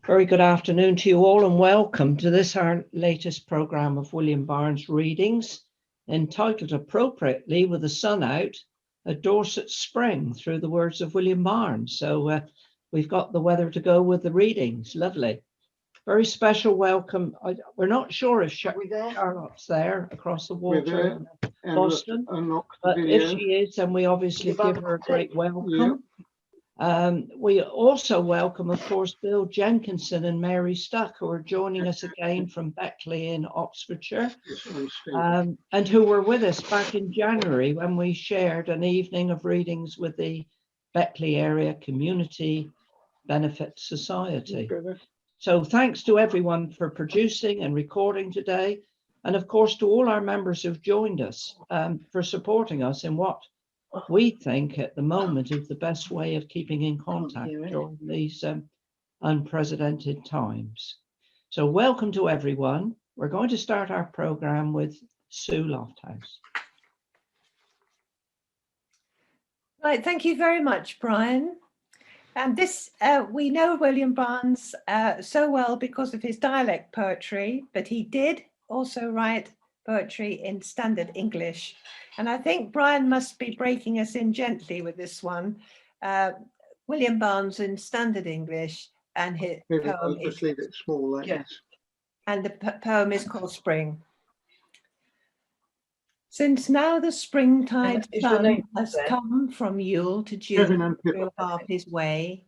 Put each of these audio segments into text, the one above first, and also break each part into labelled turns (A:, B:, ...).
A: Very good afternoon to you all and welcome to this, our latest programme of William Barnes readings, entitled appropriately, with the sun out, A Dorset Spring, through the words of William Barnes. So we've got the weather to go with the readings. Lovely. Very special welcome. We're not sure if Charlotte's there across the water in Boston, but if she is, then we obviously give her a great welcome. Yeah. We also welcome, of course, Bill Jenkinson and Mary Stuck, who are joining us again from Beckley in Oxfordshire, and who were with us back in January when we shared an evening of readings with the Beckley Area Community Benefit Society. So thanks to everyone for producing and recording today, and of course to all our members who've joined us for supporting us in what we think at the moment is the best way of keeping in contact during these unprecedented times. So welcome to everyone. We're going to start our programme with Sue Lofthouse.
B: Right, thank you very much, Brian. And this, we know William Barnes so well because of his dialect poetry, but he did also write poetry in standard English. And I think Brian must be breaking us in gently with this one. William Barnes in standard English, and his poem is,
C: leave it small like this.
B: And the poem is called Spring. Since now the springtide sun has come from Yule to June through half his way,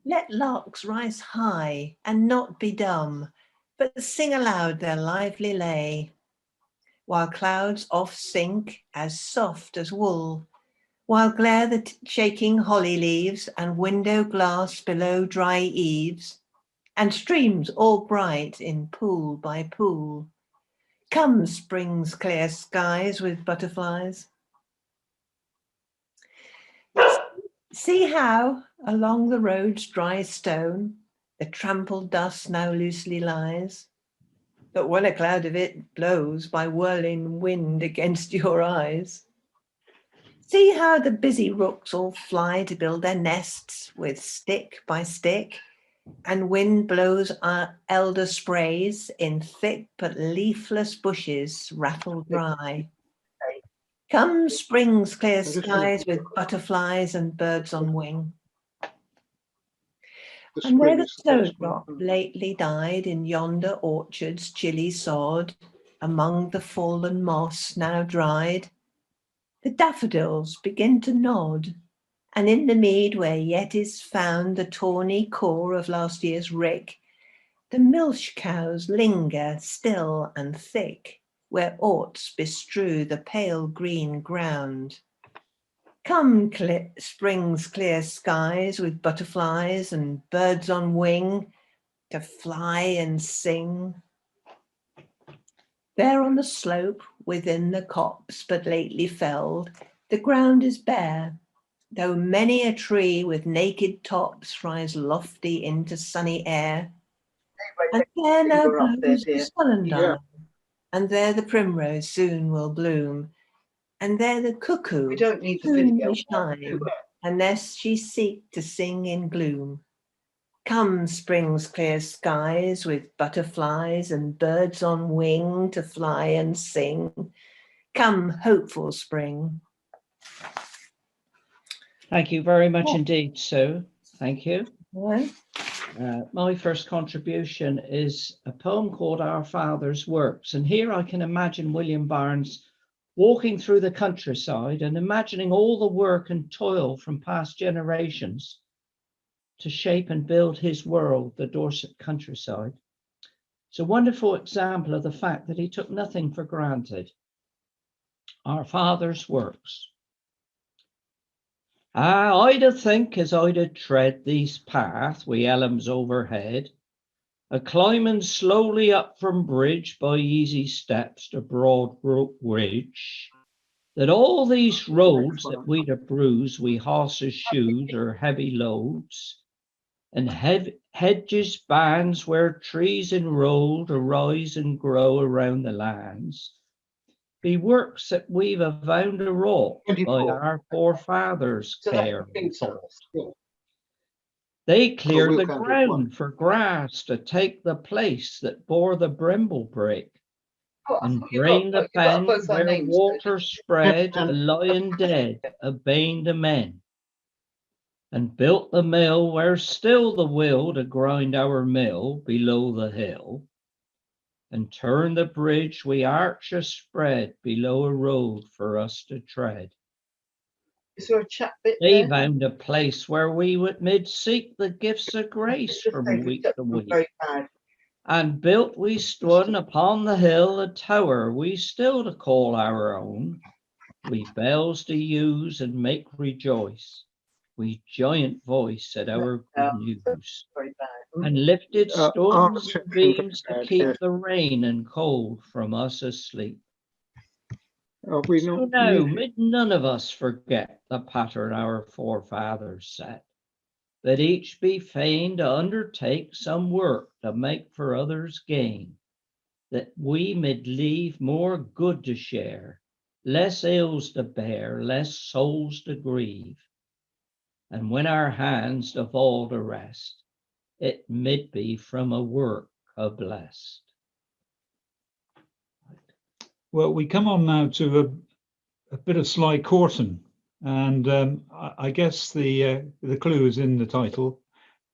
B: let larks rise high and not be dumb, but sing aloud their lively lay. While clouds oft sink as soft as wool, while glare the shaking holly leaves and window glass below dry eaves, and streams all bright in pool by pool. Come spring's clear skies with butterflies. See how along the road's dry stone the trampled dust now loosely lies, but when a cloud of it blows by whirling wind against your eyes. See how the busy rooks all fly to build their nests with stick by stick, and wind blows elder sprays in thick but leafless bushes rattle dry. Come spring's clear skies with butterflies and birds on wing. And where the snowdrop lately died in yonder orchard's chilly sod, among the fallen moss now dried, the daffodils begin to nod, and in the mead where yet is found the tawny core of last year's rick, the milch cows linger still and thick, where orts bestrew the pale green ground. Come spring's clear skies with butterflies and birds on wing to fly and sing. There on the slope within the copse but lately felled, the ground is bare, though many a tree with naked tops rise lofty into sunny air. And there now blows the celandine, and there the primrose soon will bloom, and there the cuckoo soon will shine, unless she seek to sing in gloom. Come spring's clear skies with butterflies and birds on wing to fly and sing. Come hopeful spring.
A: Thank you very much indeed, Sue. Thank you. My first contribution is a poem called Our Father's Works. And here I can imagine William Barnes walking through the countryside and imagining all the work and toil from past generations to shape and build his world, the Dorset countryside. It's a wonderful example of the fact that he took nothing for granted. Our Father's Works. I'd a think as I'd a tread these paths wi' elms overhead, a climbing slowly up from bridge by easy steps to broad ridge, that all these roads that we'd a bruise wi' horses' shoes or heavy loads, and hedges bands where trees enrolled arise and grow around the lands, be works that we've avowed a wrought by our forefathers' care and thought. They cleared
C: we'll
A: the
C: count as one.
A: ground for grass to take the place that bore the brimble brake,
D: Oh, I
A: and
D: thought
A: drain the
D: you got
A: pen
D: both our
A: where
D: names.
A: water spread, a lion dead, a bane to men, and built the mill where still the will to grind our mill below the hill, and turned the bridge we arches spread below a road for us to tread.
D: Is there a chat bit
A: They
D: there?
A: found a place where we would mid seek the gifts of grace
D: Just
A: from
D: say
A: week
D: the
A: to
D: was
A: week.
D: very bad.
A: And built we stood upon the hill a tower we still to call our own. We bells to use and make rejoice. We giant voice at our good news.
D: Very bad.
A: And lifted
C: Our
A: stones and
C: reception
A: beams to
C: very bad
A: keep
C: here.
A: the rain and cold from us asleep.
C: Are we
A: So
C: not
A: now,
C: muted?
A: mid none of us forget the pattern our forefathers set, that each be fain to undertake some work to make for others gain, that we mid leave more good to share, less ills to bear, less souls to grieve. And when our hands do fall to rest, it mid be from a work of blessed.
E: Well, we come on now to a bit of sly coorten, and I guess the clue is in the title.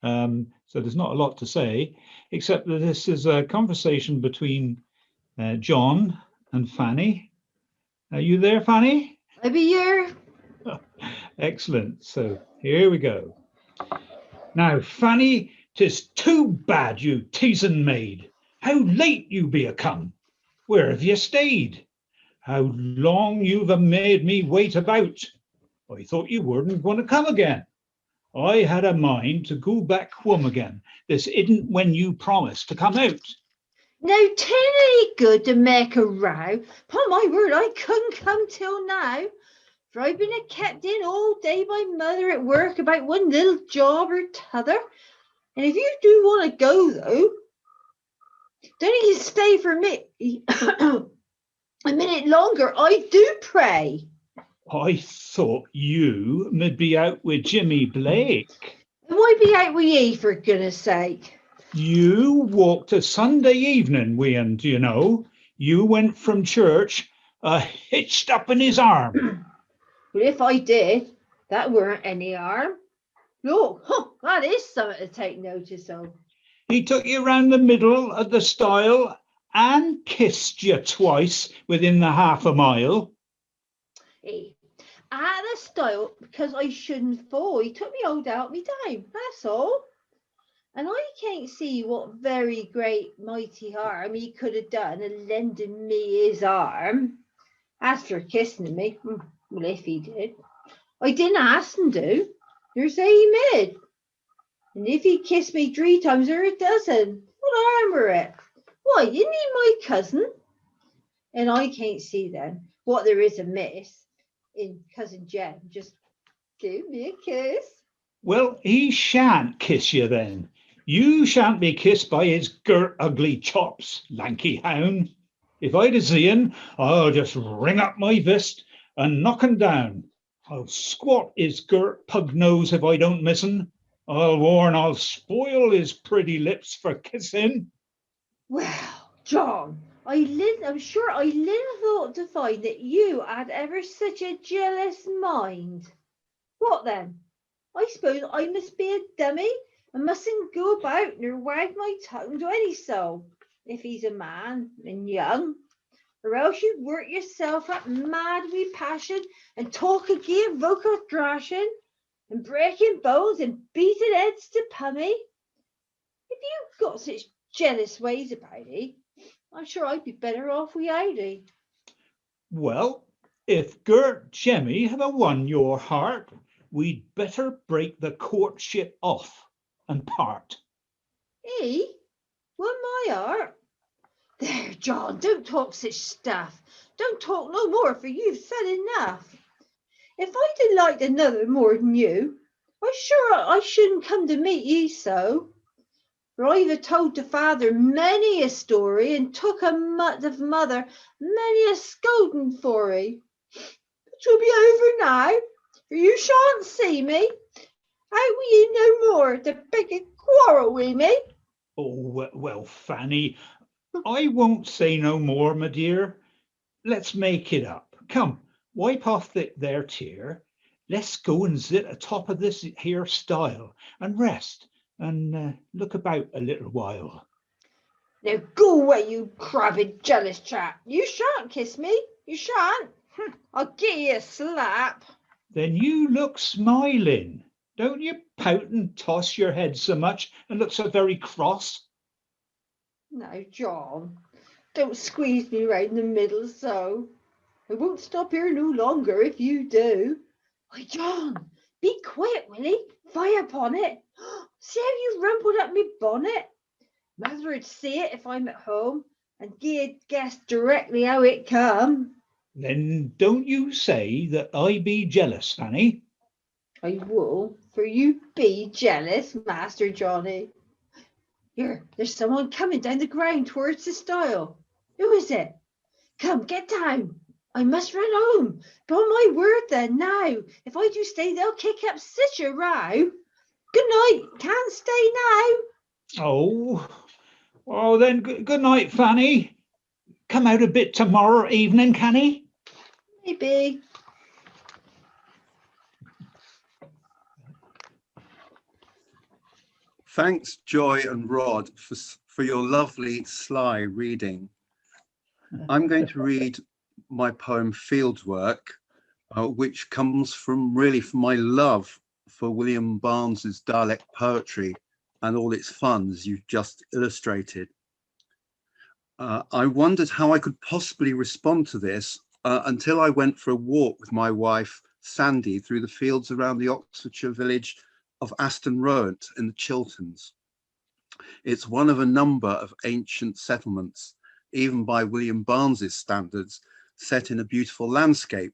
E: So there's not a lot to say, except that this is a conversation between John and Fanny. Are you there, Fanny?
F: I be here.
E: Excellent. So here we go. Now, Fanny, 'tis too bad you teasin' maid. How late you be a come. Where have you stayed? How long you've made me wait about. I thought you weren't going to come again. I had a mind to go back home again. This isn't when you promised to come out.
F: Now, 'tain't any good to make a row. Upon my word, I couldn't come till now. For I've been kept in all day by mother at work about one little job or t'other. And if you do want to go, though, don't you stay for me a minute longer, I do pray.
E: I thought you would be out with Jimmy Blake.
F: And why be out with ye, for goodness sake?
E: You walked a Sunday evening, Wian, do you know? You went from church hitched up in his arm.
F: But if I did, that weren't any harm. Look, that is something to take notice of.
E: He took you round the middle of the stile and kissed you twice within the half a mile.
F: Hey, at the stile, because I shouldn't fall, he took me hold out me down, that's all. And I can't see what very great mighty harm he could have done in lending me his arm. As for kissing me, well, if he did, I didn't ask him to, nor say he mid. And if he kissed me 3 times or a dozen, what harm were it? Why, isn't he my cousin? And I can't see then what there is amiss in Cousin Jem. Just give me a kiss.
E: Well, he shan't kiss you then. You shan't be kissed by his girt ugly chops, lanky hound. If I'd a zeein, I'll just ring up my fist and knock him down. I'll squat his girt pug nose if I don't miss him. I'll warn I'll spoil his pretty lips for kissing.
F: Well, John, I'm sure I little thought to find that you had ever such a jealous mind. What then? I suppose I must be a dummy and mustn't go about nor wag my tongue to any soul, if he's a man and young. Or else you'd work yourself up mad with passion and talk again vocal thrashing and breaking bones and beating heads to pummy. If you've got such jealous ways about it, I'm sure I'd be better off without it.
E: Well, if Girt Jemmy have won your heart, we'd better break the courtship off and part.
F: Eh? Won my heart? There, John, don't talk such stuff. Don't talk no more, for you've said enough. If I'd have liked another more than you, I'm sure I shouldn't come to meet ye so. For I've told to father many a story and took a mutt of mother many a scolding for ye. But 'twill be over now, for you shan't see me, How will you no more to pick a quarrel with me?
E: Oh, well, Fanny, I won't say no more, my dear. Let's make it up. Come, wipe off their tear. Let's go and sit atop of this here stile and rest and look about a little while.
F: Now go away, you crabbed, jealous chap. You shan't kiss me. You shan't. I'll give you a slap.
E: Then you look smiling. Don't you pout and toss your head so much and look so very cross?
F: Now, John, don't squeeze me round the middle so. I won't stop here no longer if you do. Why, John, be quiet, will he? Fie upon it. See how you rumpled up me bonnet? Mother'd see it if I'm at home and gi'd guess directly how it come.
E: Then don't you say that I be jealous, Fanny.
F: I will, for you be jealous, Master Johnny. Here, there's someone coming down the ground towards the stile. Who is it? Come, get down. I must run home. Upon my word then, now, if I do stay, they'll kick up such a row. Good night. Can't stay now.
E: Oh, then good night, Fanny. Come out a bit tomorrow evening, can he?
F: Maybe.
G: Thanks, Joy and Rod, for your lovely, sly reading. I'm going to read my poem Fieldwork, which comes from my love for William Barnes's dialect poetry and all its fun, as you've just illustrated. I wondered how I could possibly respond to this until I went for a walk with my wife, Sandy, through the fields around the Oxfordshire village of Ashdown in the Chilterns. It's one of a number of ancient settlements, even by William Barnes's standards, set in a beautiful landscape,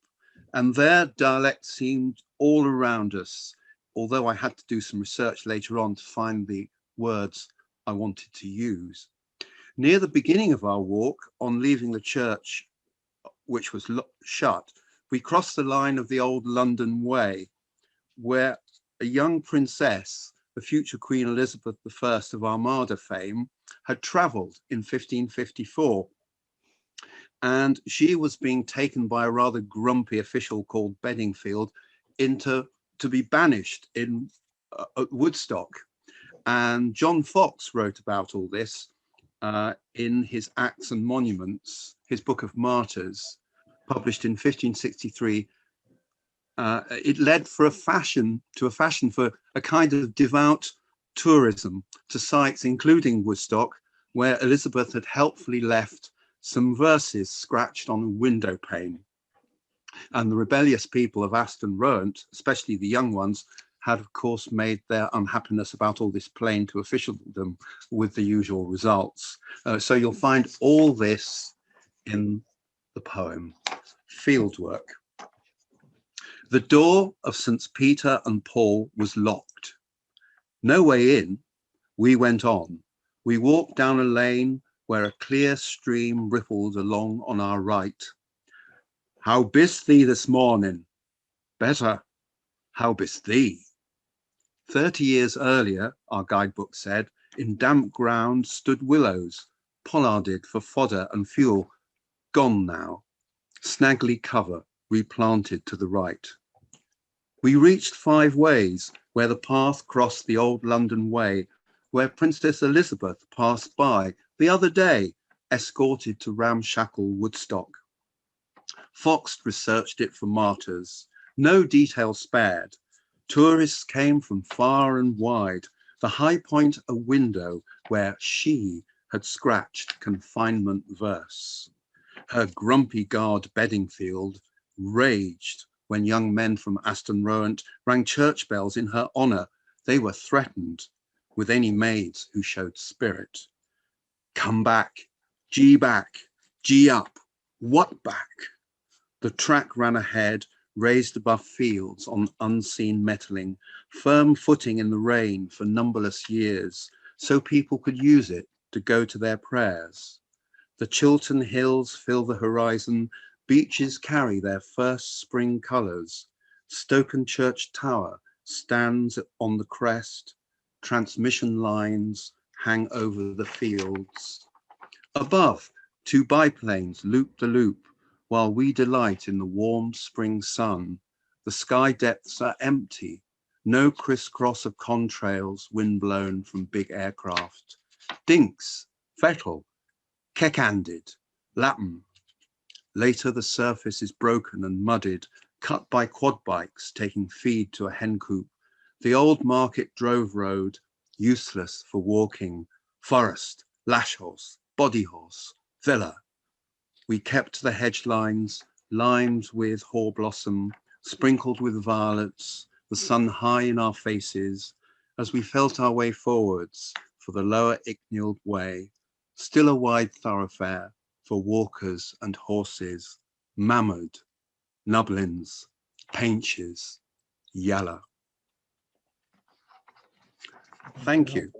G: and their dialect seemed all around us, although I had to do some research later on to find the words I wanted to use. Near the beginning of our walk, on leaving the church, which was shut, we crossed the line of the old London Way, where a young princess, the future Queen Elizabeth I of Armada fame, had travelled in 1554. And she was being taken by a rather grumpy official called Bedingfield to be banished in Woodstock. And John Fox wrote about all this in his Acts and Monuments, his Book of Martyrs, published in 1563. It led to a fashion for a kind of devout tourism to sites including Woodstock, where Elizabeth had helpfully left some verses scratched on a window pane. And the rebellious people of Ashdown, especially the young ones, had of course made their unhappiness about all this plain to officialdom, with the usual results. So you'll find all this in the poem, Fieldwork. The door of St. Peter and Paul was locked. No way in. We went on. We walked down a lane where a clear stream rippled along on our right. How bist thee this morning? Better. How bist thee? 30 years earlier, our guidebook said, in damp ground stood willows, pollarded for fodder and fuel, gone now. Snaggly cover, replanted to the right. We reached Five Ways, where the path crossed the old London Way, where Princess Elizabeth passed by the other day, escorted to ramshackle Woodstock. Fox researched it for Martyrs, no detail spared. Tourists came from far and wide, the high point a window where she had scratched confinement verse. Her grumpy guard Bedingfield raged when young men from Ashdown rang church bells in her honour. They were threatened with any maids who showed spirit. Come back, G up, what back? The track ran ahead, raised above fields on unseen metalling, firm footing in the rain for numberless years, so people could use it to go to their prayers. The Chiltern hills fill the horizon, beaches carry their first spring colours. Stoken Church Tower stands on the crest, transmission lines hang over the fields. Above, 2 biplanes loop the loop, while we delight in the warm spring sun. The sky depths are empty, no crisscross of contrails windblown from big aircraft. Dinks, Fettle, Keckandid, Lapham. Later the surface is broken and mudded, cut by quad bikes taking feed to a hen coop. The old market drove road, useless for walking. Forest, lash horse, body horse, villa. We kept the hedge lines, limed with hoar blossom, sprinkled with violets, the sun high in our faces, as we felt our way forwards for the lower Icknield Way, still a wide thoroughfare for walkers and horses, Mahmoud, Nublins, Painches, Yalla. Thank you.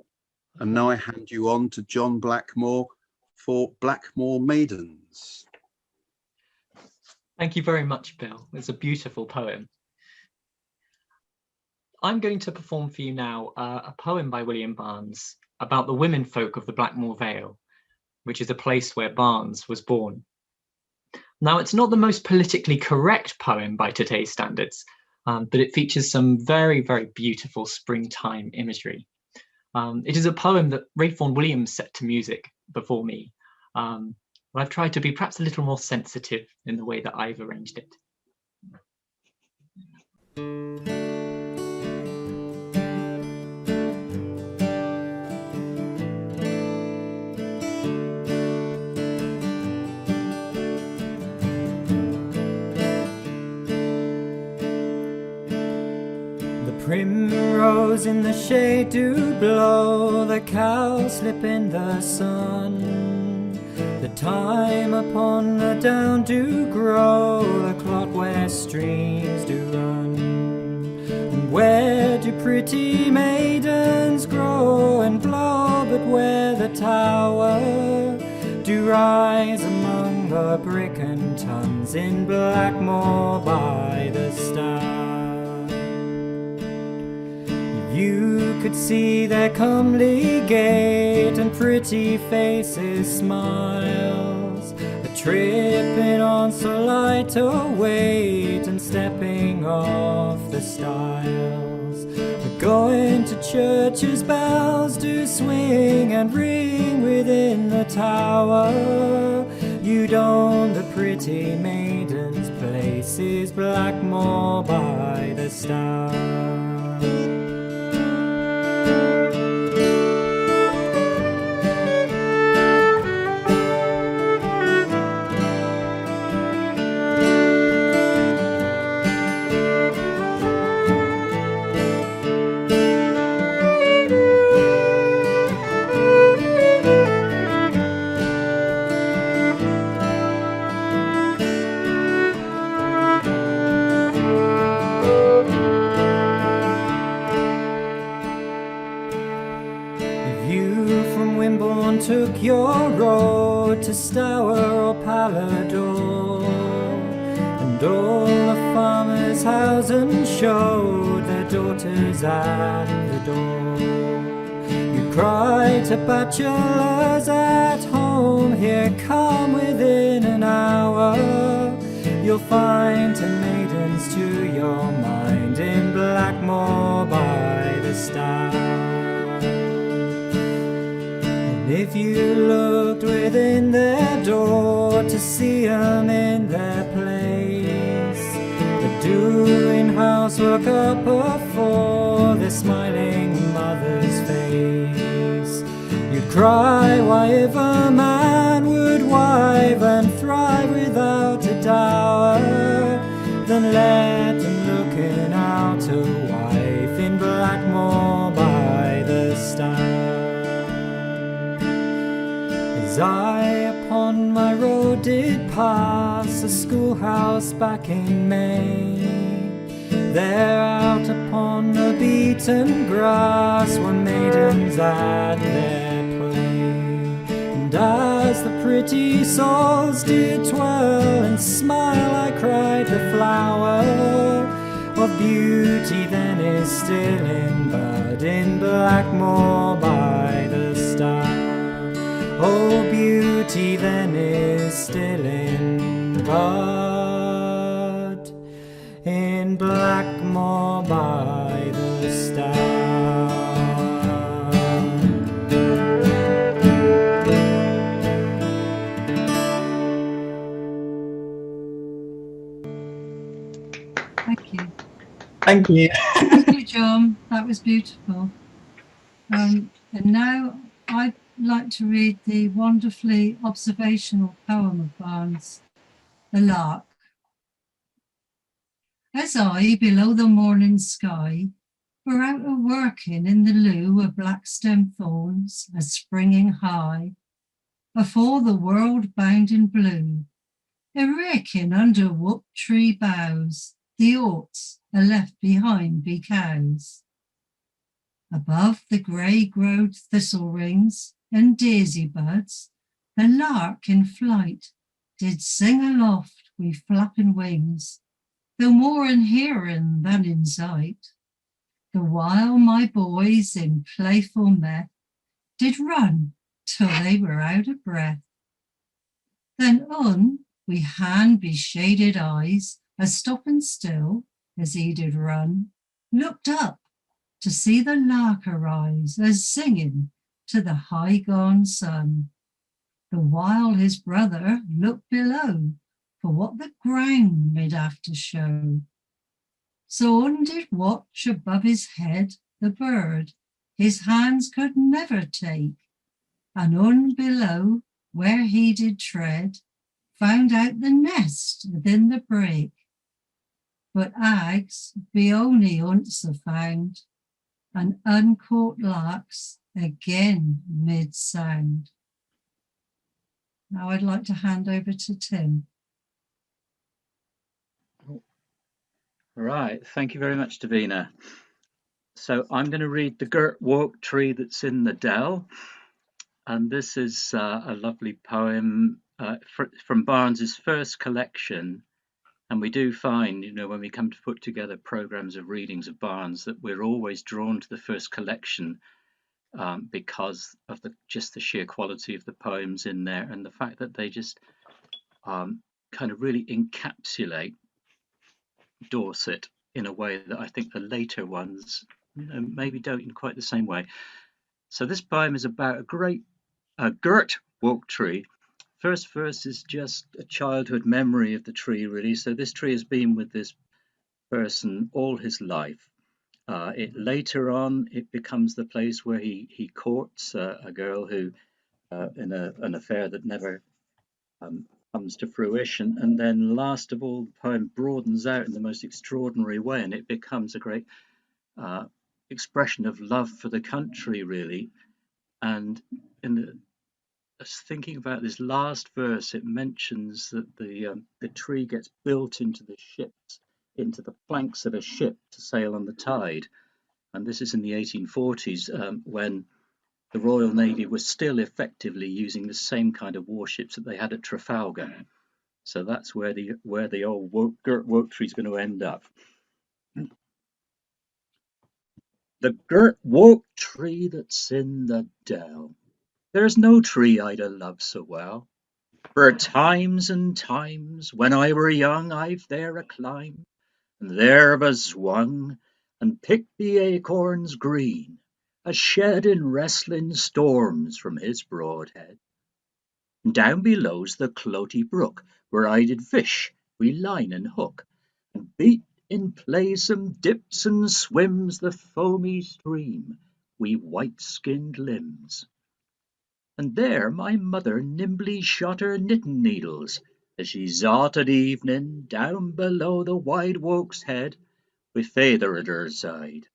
G: And now I hand you on to John Blackmore for Blackmore Maidens.
H: Thank you very much, Bill. It's a beautiful poem. I'm going to perform for you now a poem by William Barnes about the women folk of the Blackmore Vale, which is a place where Barnes was born. Now, it's not the most politically correct poem by today's standards, but it features some very, very beautiful springtime imagery. It is a poem that Ralph Vaughan Williams set to music before me. But I've tried to be perhaps a little more sensitive in the way that I've arranged it.
I: The primrose in the shade do blow, the cows slip in the sun. The thyme upon the down do grow, the clot where streams do run. And where do pretty maidens grow and blow, but where the tower do rise among the brick and tons in Blackmore by the Stour. If you could see their comely gait and pretty faces smiles, a tripping on so light a weight and stepping off the stiles, a going to church's bells do swing and ring within the tower. You'd own the pretty maiden's place is Blackmore by the Stour. Took your road to Stour or Palador, and all the farmers' houses showed their daughters at the door. You cried to bachelors at home, here come within an hour. You'll find 10 maidens to your mind in Blackmore by the Stour. If you looked within their door to see 'em in their place, they're doing housework up before their smiling mother's face, you'd cry why if a man would wive and thrive without a dower, then let him looking out a wife in Blackmore by the Stour. As I upon my road did pass a schoolhouse back in May, there out upon the beaten grass were maidens at their play. And as the pretty souls did twirl and smile, I cried the flower, of beauty then is still in bud in Blackmore by the star. Oh, beauty then is still in bud in Blackmore by the star.
J: Thank you.
K: Thank you.
J: Thank you, John. That was beautiful. And now I'd like to read the wonderfully observational poem of Barnes, The Lark. As I, below the morning sky, were out a working in the lieu of black stem thorns, a springing high, afore the world bound in blue, a raking under woak tree boughs, the oats are left behind be cows. Above the grey-growed thistle rings and daisy buds, the lark in flight did sing aloft wi' flapping wings, though more in hearing than in sight. The while my boys in playful mirth did run till they were out of breath. Then wi' hand be shaded eyes, a stopping still as he did run, looked up to see the lark arise, as singing to the high-gone sun. The while his brother looked below for what the ground mid have to show. So did watch above his head the bird his hands could never take, and below where he did tread found out the nest within the brake. But ags be only once a found, and uncaught larks again mid-sound. Now I'd like to hand over to Tim.
L: Right, thank you very much, Devina. So I'm going to read the Girt Woak Tree that's in the Dell. And this is a lovely poem from Barnes's first collection. And we do find, you know, when we come to put together programs of readings of Barnes, that we're always drawn to the first collection because of just the sheer quality of the poems in there, and the fact that they just kind of really encapsulate Dorset in a way that I think the later ones maybe don't in quite the same way. So this poem is about a Girt Woak Tree. First verse is just a childhood memory of the tree, really. So this tree has been with this person all his life. Later on, it becomes the place where he courts a girl who, in an affair that never comes to fruition. And then last of all, the poem broadens out in the most extraordinary way, and it becomes a great expression of love for the country, really. And thinking about this last verse, it mentions that the tree gets built into the ships, into the planks of a ship to sail on the tide. And this is in the 1840s when the Royal Navy was still effectively using the same kind of warships that they had at Trafalgar. So that's where the old Girt Woak Tree is going to end up. The Girt Woak Tree that's in the Dell. There's no tree I'd a loved so well. For times and times, when I were young, I've there a climbed, and there a swung, and picked the acorns green, a shed in wrestling storms from his broad head. And down below's the cloty brook, where I did fish wi' line and hook, and beat in playsome dips and swims the foamy stream wi' white-skinned limbs. And there my mother nimbly shot her knitting needles, as she zot at evening down below the wide Woak's head, with feyther at her side.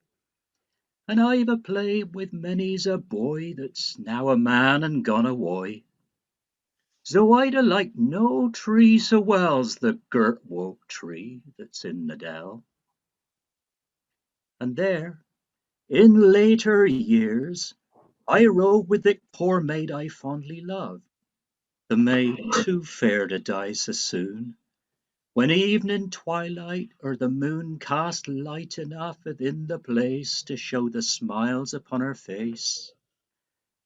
L: And I've a play with many's a boy that's now a man and gone away. So I'd a liked no tree so well's the Girt Woak Tree that's in the Dell. And there, in later years, I rode with the poor maid I fondly loved, the maid too fair to die so soon, When evening twilight or the moon cast light enough within the place to show the smiles upon her face,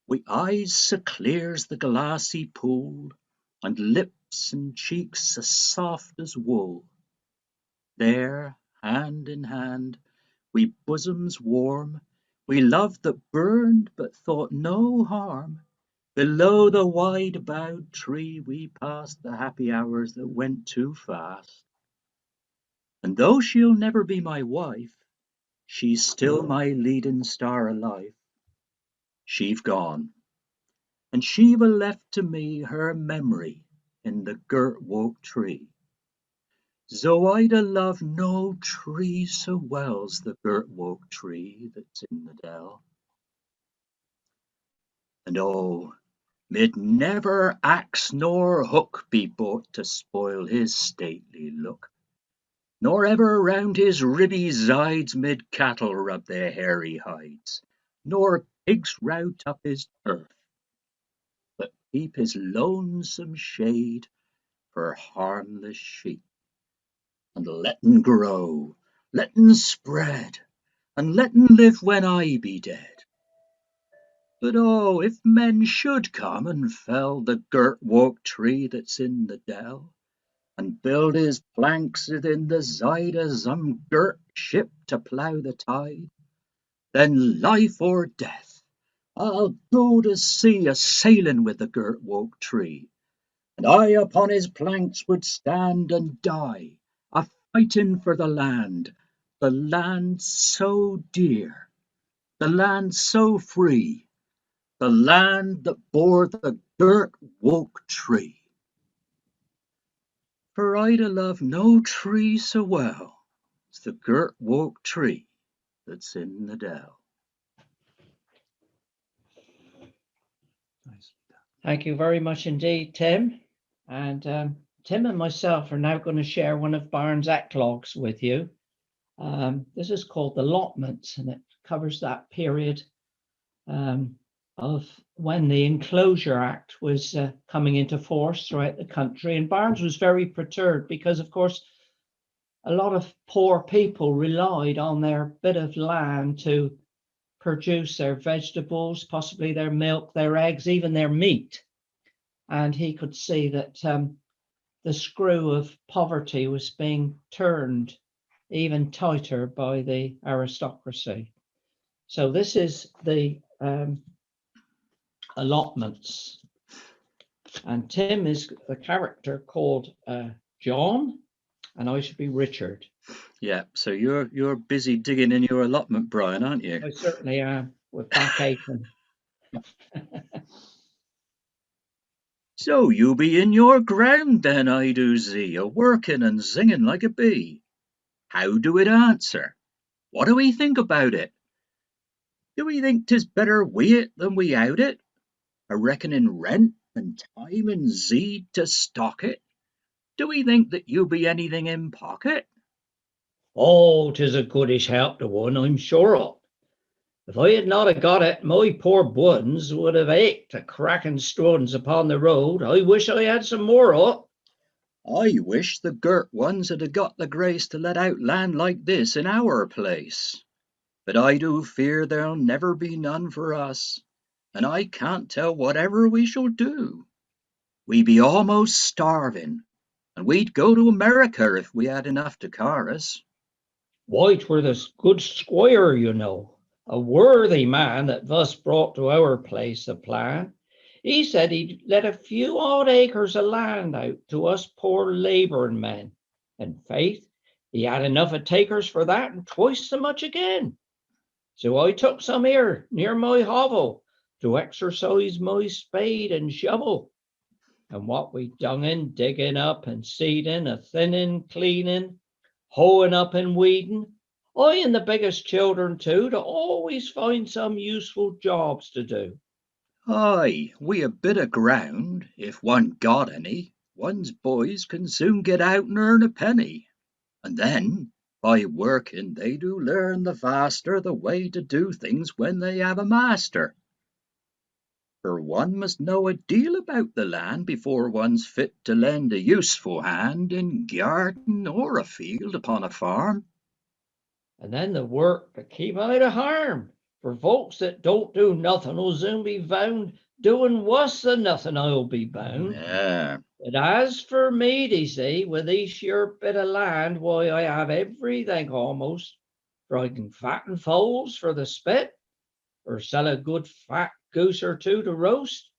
L: wi' eyes so clear's the glassy pool, and lips and cheeks so soft as wool, there, hand in hand, wi' bosoms warm, we love that burned but thought no harm, below the wide-boughed tree we passed the happy hours that went too fast. And though she'll never be my wife, she's still my leading star of life. She've gone, and she've a left to me her memory in the Girt Woak Tree. So I'd a love no tree so well's the Girt Woak Tree that's in the dell. And oh, mid never axe nor hook be bought to spoil his stately look, nor ever round his ribby sides mid cattle rub their hairy hides, nor pigs rout up his turf, but keep his lonesome shade for harmless sheep, and let 'en grow, let 'en spread, and let 'en live when I be dead. But oh, if men should come and fell the Girt Woak Tree that's in the dell, and build his planks within the side of some girt ship to plough the tide, then life or death, I'll go to sea a-sailing with the Girt Woak Tree, and I upon his planks would stand and die, a-fighting for the land so dear, the land so free, the land that bore the Girt Woak Tree. For I'd a love no tree so well as the Girt Woak Tree that's in the dell.
E: Nice.
A: Thank you very much indeed, Tim. And Tim and myself are now going to share one of Barnes' eclogues with you. This is called the Lotments, and it covers that period of when the Enclosure Act was coming into force throughout the country. And Barnes was very perturbed because, of course, a lot of poor people relied on their bit of land to produce their vegetables, possibly their milk, their eggs, even their meat. And he could see that the screw of poverty was being turned even tighter by the aristocracy. So this is the allotments. And Tim is the character called John, and I should be Richard.
L: Yeah, so you're busy digging in your allotment, Brian, aren't you?
A: I certainly am, with back aching.
L: So you be in your ground then, I do see, a-working and singing like a bee. How do it answer? What do we think about it? Do we think 'tis better wi' it than without it? A-reckoning rent and time and seed to stock it? Do we think that you be anything in pocket?
A: Oh, 'tis a goodish help to one, I'm sure of. If I had not got it, my poor buns would have ached a cracking stones upon the road. I wish I had some more of.
L: I wish the girt ones had got the grace to let out land like this in our place. But I do fear there'll never be none for us, and I can't tell whatever we shall do. We be almost starving, and we'd go to America if we had enough to car us.
A: Why, 'twere the good squire, you know, a worthy man that thus brought to our place a plan. He said he'd let a few odd acres of land out to us poor labouring men. And faith, he had enough of takers for that and twice so much again. So I took some here near my hovel to exercise my spade and shovel. And what we dung in, digging up and seeding, a thinning, cleaning, hoeing up and weeding, I and the biggest children too, to always find some useful jobs to do.
L: Aye, wi' a bit of ground, if one got any, one's boys can soon get out and earn a penny. And then, by working, they do learn the faster the way to do things when they have a master. for one must know a deal about the land before one's fit to lend a useful hand in garden or a field upon a farm.
A: And then the work to keep out of harm. For folks that don't do nothing will soon be found doing worse than nothing, I'll be bound.
L: Yeah.
A: But as for me, they say, with each your bit of land, why, I have everything almost. For I can fatten foals for the spit, or sell a good fat goose or two to roast,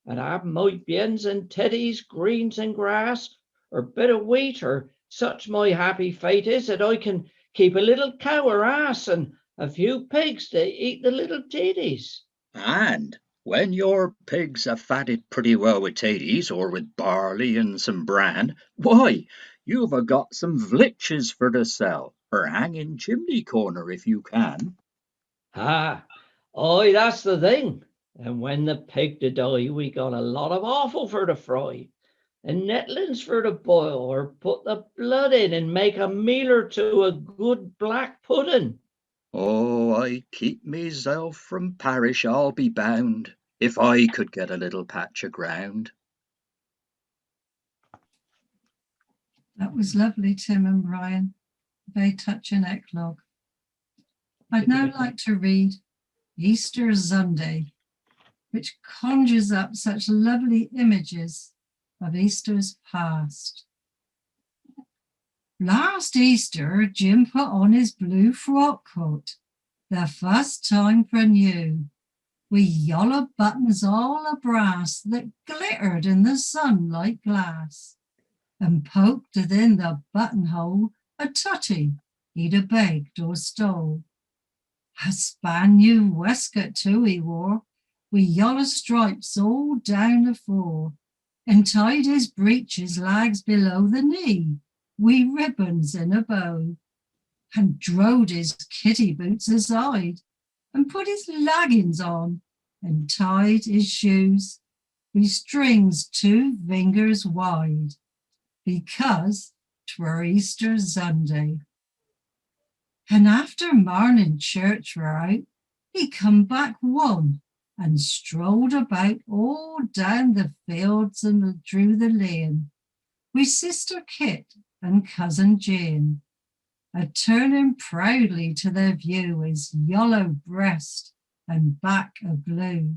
A: and have my beans and teddies, greens and grass, or bit of wheat, or such my happy fate is that I can keep a little cow or ass and a few pigs to eat the little titties.
L: And when your pigs are fatted pretty well with taties or with barley and some bran, why, you've a got some vlitches for to sell, or hang in chimney corner if you can.
A: Ah, aye, that's the thing. And when the pig to die, we got a lot of offal for to fry, and netlings for to boil, or put the blood in and make a meal or two of good black pudding.
L: Oh, I keep myself from parish, I'll be bound, if I could get a little patch of ground.
J: That was lovely, Tim and Brian. Very touching eclogue. I'd now like to read Easter Zunday, which conjures up such lovely images of Easter's past. Last Easter, Jim put on his blue frock coat, the first time for new, with yellow buttons all a brass that glittered in the sun like glass, and poked within the buttonhole a tutty he'd a begged or stole. A span new waistcoat too he wore, with yellow stripes all down the fore, and tied his breeches legs below the knee, wi' ribbons in a bow, and drode his kitty boots aside, and put his leggings on, and tied his shoes with strings 2 fingers wide, because 'twere Easter Zunday. And after morning church were out, he come back one, and strolled about all down the fields and through the lane, with Sister Kit and Cousin Jane, a turning proudly to their view his yellow breast and back aglow.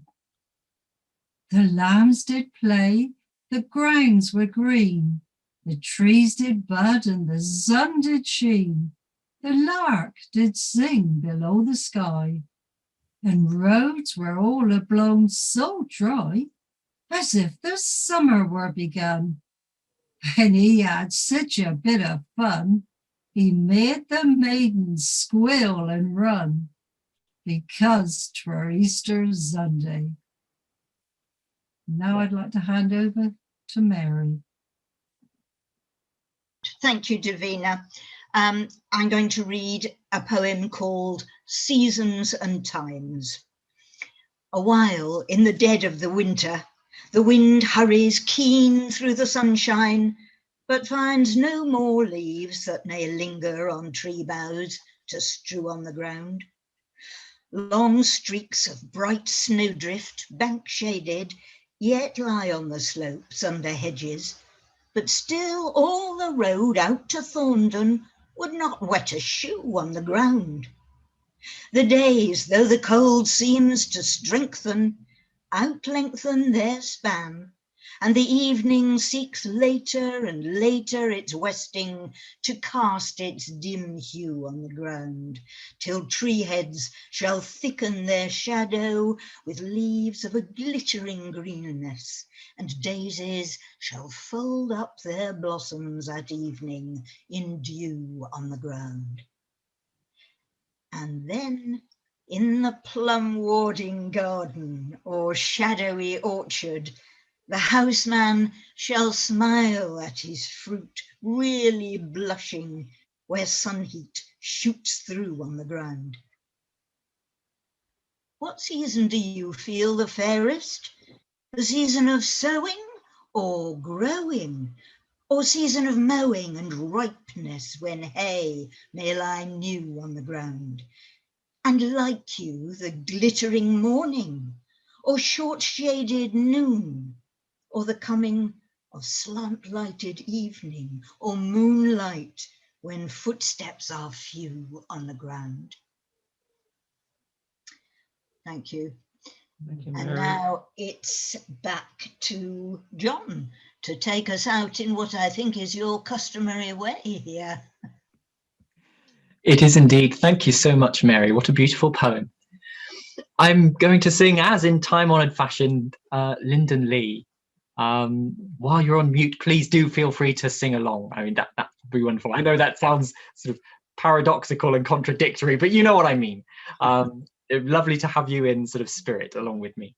J: The lambs did play, the grounds were green, the trees did bud and the sun did sheen, the lark did sing below the sky, and roads were all a-blown so dry, as if the summer were begun. And he had such a bit of fun, he made the maidens squeal and run, because 'twere Easter Zunday. Now I'd like to hand over to Mary.
K: Thank you, Devina. I'm going to read a poem called Seasons and Times. A while in the dead of the winter, the wind hurries keen through the sunshine, but finds no more leaves that may linger on tree boughs to strew on the ground. Long streaks of bright snowdrift, bank shaded, yet lie on the slopes under hedges, but still all the road out to Thorndon would not wet a shoe on the ground. The days, though the cold seems to strengthen, outlengthen their span, and the evening seeks later and later its westing to cast its dim hue on the ground, till tree heads shall thicken their shadow with leaves of a glittering greenness, and daisies shall fold up their blossoms at evening in dew on the ground. And then in the plum-warding garden or shadowy orchard, the houseman shall smile at his fruit, really blushing where sunheat shoots through on the ground. What season do you feel the fairest? The season of sowing or growing, or season of mowing and ripeness when hay may lie new on the ground? And like you the glittering morning, or short-shaded noon, or the coming of slant-lighted evening, or moonlight when footsteps are few on the ground. Thank you.
A: Thank you,
K: And
A: Mary.
K: now it's back to John to take us out in what I think is your customary way here.
H: It is indeed. Thank you so much, Mary. What a beautiful poem. I'm going to sing, as in time-honoured fashion, Linden Lee. While you're on mute, please do feel free to sing along. I mean, that would be wonderful. I know that sounds sort of paradoxical and contradictory, but you know what I mean. Lovely to have you in sort of spirit along with me.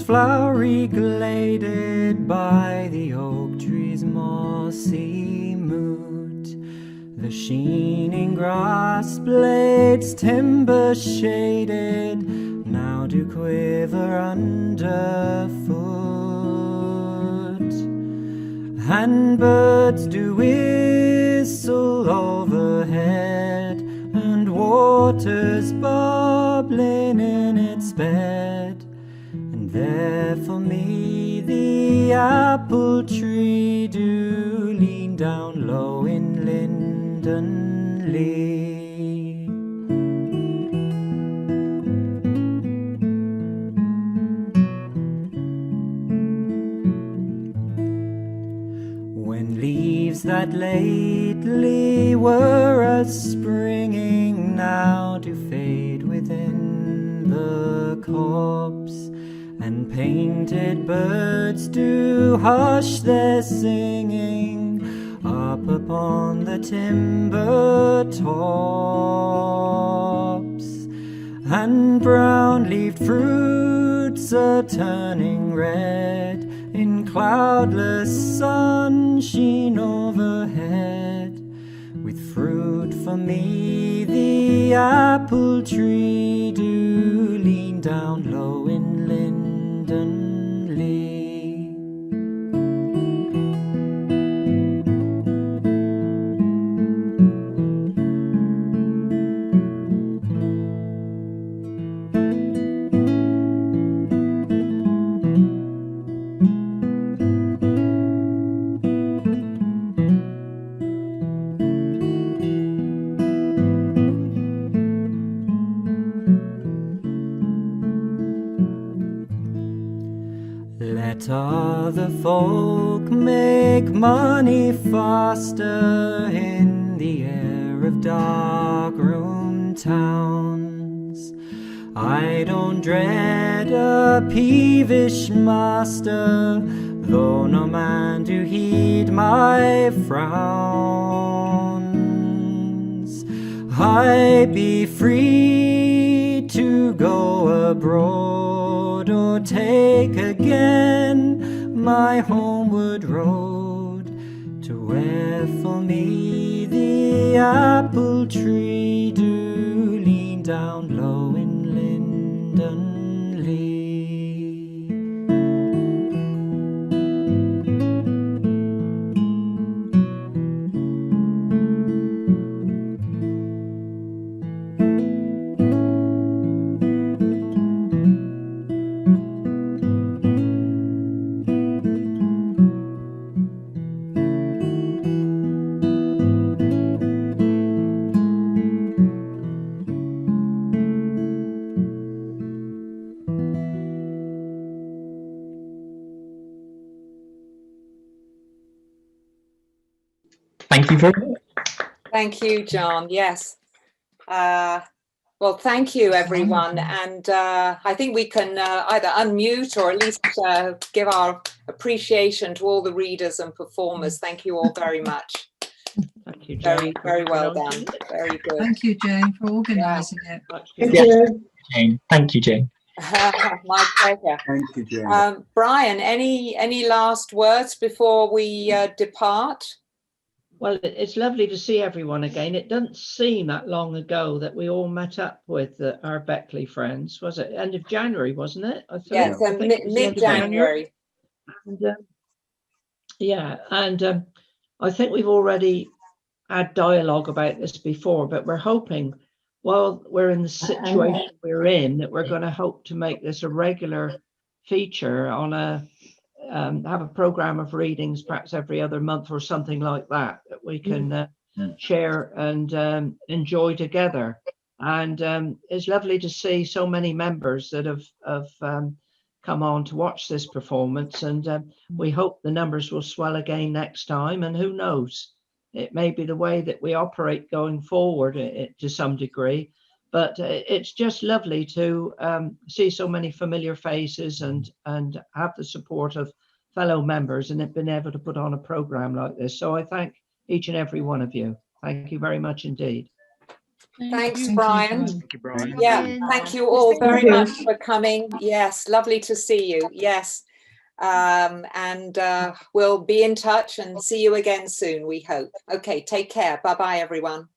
I: Flowery gladed by the oak tree's mossy moot, the sheening grass blades timber shaded now do quiver underfoot, and birds do whistle overhead, and water's bubbling in its bed. There for me the apple tree do lean down low in Linden Lee. When leaves that lately were a-springing now do fade within the copse, and painted birds do hush their singing up upon the timber tops, and brown-leaved fruits are turning red in cloudless sunshine overhead. With fruit for me the apple tree do lean down low in Linden Lee. Let other folk make money faster in the air of dark-room towns. I don't dread a peevish master, though no man do heed my frowns. I be free to go abroad, or take again my homeward road, to where for me the apple tree do lean down low in Linden Lee.
H: Thank you very much.
M: Thank you, John. Yes. Well, thank you, everyone. And I think we can either unmute or at least give our appreciation to all the readers and performers. Thank you all very much.
A: Thank you,
M: Very,
A: Jane.
M: very well done. Very good.
J: Thank you, Jane, for organising it.
D: Thank
H: Yes.
D: you.
H: Jane. Thank you, Jane.
M: My pleasure.
G: Thank you, Jane.
M: Brian, any last words before we depart?
A: Well, it's lovely to see everyone again. It doesn't seem that long ago that we all met up with our Beckley friends. Was it end of January, wasn't it?
M: Yeah, so mid-January.
A: And, yeah, and I think we've already had dialogue about this before, but we're hoping, while we're in the situation we're in, that we're going to hope to make this a regular feature on have a program of readings perhaps every other month or something like that we can share and enjoy together. And it's lovely to see so many members that have come on to watch this performance, and we hope the numbers will swell again next time. And who knows, it may be the way that we operate going forward to some degree. But it's just lovely to see so many familiar faces and have the support of fellow members and have been able to put on a program like this. So I thank each and every one of you. Thank you very much indeed.
M: Thanks, Brian.
L: Thank you, Brian.
M: Yeah, thank you all very much for coming. Yes, lovely to see you. Yes. And we'll be in touch and see you again soon, we hope. Okay, take care. Bye-bye, everyone.